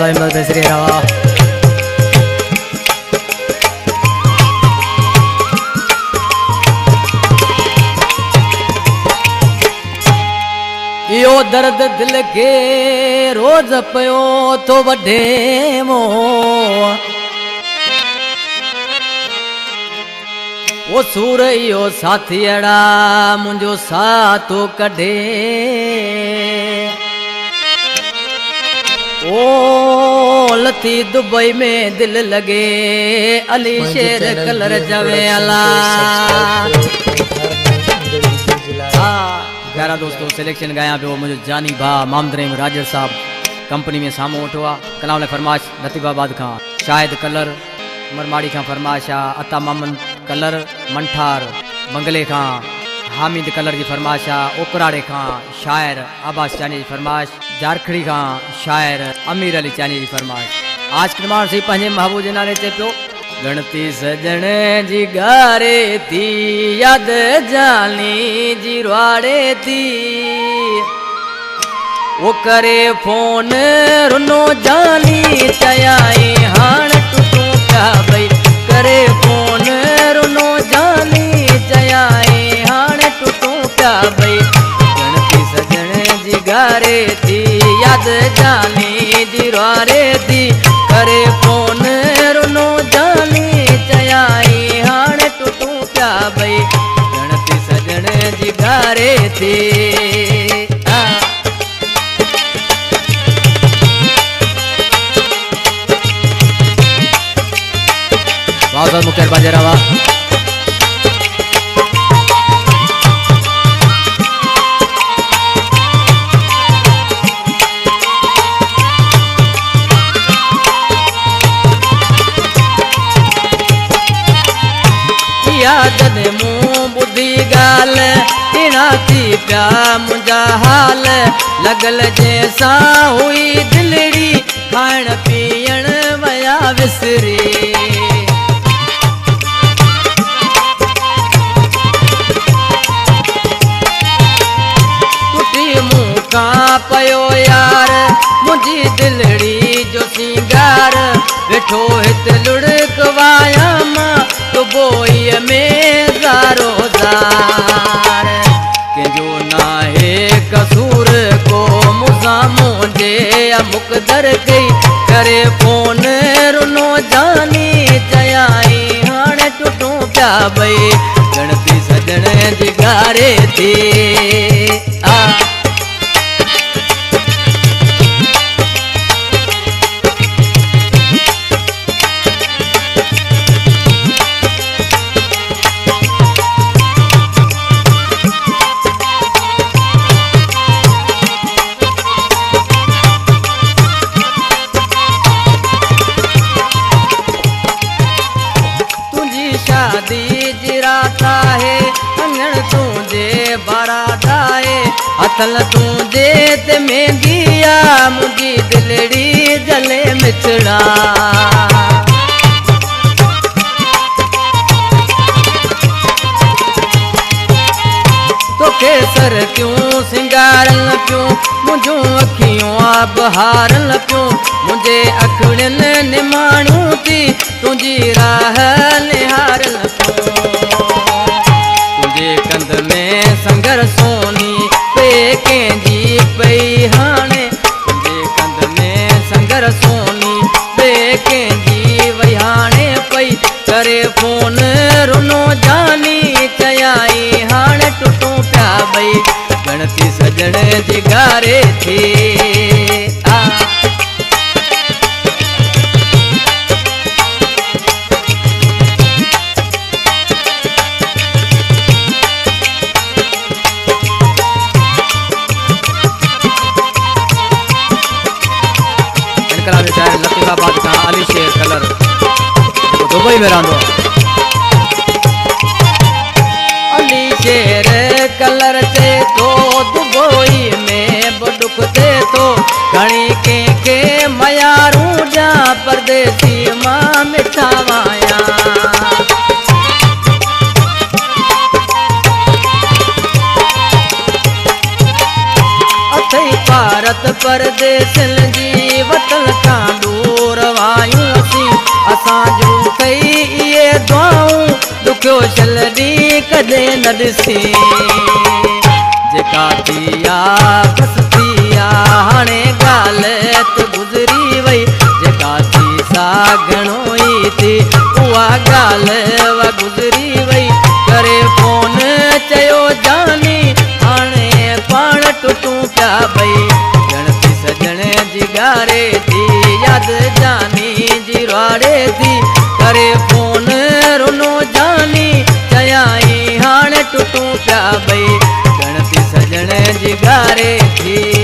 स्वामी बेसरी रवा यो दर्द दिल के रोज पयो तो वडे मो वो सूर यो साथियड़ा मुझो सातो कढे ओ लती दुबई में दिल लगे अली शेर कलर जवे अला प्यारा दोस्तों सिलेक्शन गाया पे वो मुझे जानी भा मामदरे में राजर साहब कंपनी में सामो उठवा कलाम ने फरमाश लतीफाबाद का शायद कलर मरमाड़ी का फरमाश अता मामन कलर मंठार मंगले का हामिद कलर की फरमाश ओकराड़े का शायर आबास चानी की फरमाश झारखड़ी का शायर अमीर अली चानी की फरमाश आज निर्माण से पंजे महबूब नाले ते पियो गणती सजण जी गारे थी याद जानी जी रुआड़े थी वो करे फोन रुनो जानी चयाई हाण टुटू का भई करे फोन रुनो जानी चयाई हाण टुटू का भई गणती सजण जी गारे थी याद जानी जी रुआड़े थी करे फोन रुनो जानी चयाई हाण टुटू क्या भई गणती सजण जी गारे थी वाह मुख्तार बाजेरावा याद ने मुँह बुद्धि गाल टिना थी प्या मुझा हाल लगल जैसा हुई दिलड़ी खाण पीअण वया विसरी टुटी मुँह का पयो यार मुझी दिलड़ी जो सिंगार वेठो हित लुड़क वाया मां तो बोई में ज़ारो ज़ार के जो ना है कसूर को मुझा मुझे मुकदर गई करे फोन रुनो जानी चयाई हाण टुटू क्या भई गणती सजण जी गारे थी शादी जिराता है अंगण तुझे बाराता है अतल तुझे ते मेंगिया मुझी दिलड़ी जले मिचड़ा तो केसर क्यों सिंगारन क्यों मुझो अखियों आप हारन क्यों मुझे अखड़न निमाणू थी तुझी राह निहारन तुझे कंध में संगर सोनी पे जी पई हाणे तुझे कंध में संगर सोनी पे जी वही हाणे पई करे फोन रुनो जानी चयाई हाणे टुटू प्या भई गणती सजण जी गारे थी लतीफाबाद का अली शेर कलर दुबई में रांदो अली शेर कलर से तो दुबई में बडुक दे तो घणी के मयारू जा परदेसी मां मिठावाया अथई भारत परदेस जी वतन का दुआऊं दुखियो शलरी कदे न ॾिसी जेका थिया बस थिया हाणे ॻाल्हि त गुज़री वई जेका थी सागणो ई थी उहा ॻाल्हि वा गुज़री वई करे फोन चयो जानी हाणे पाण टुटूं पिया भई गणती सजण जी ॻारे थी यादि जानी जी राड़े थी करे फोन रुनो जानी चयाई हाणे टुटूं पिया भई गणती सजण जी ॻारे थी।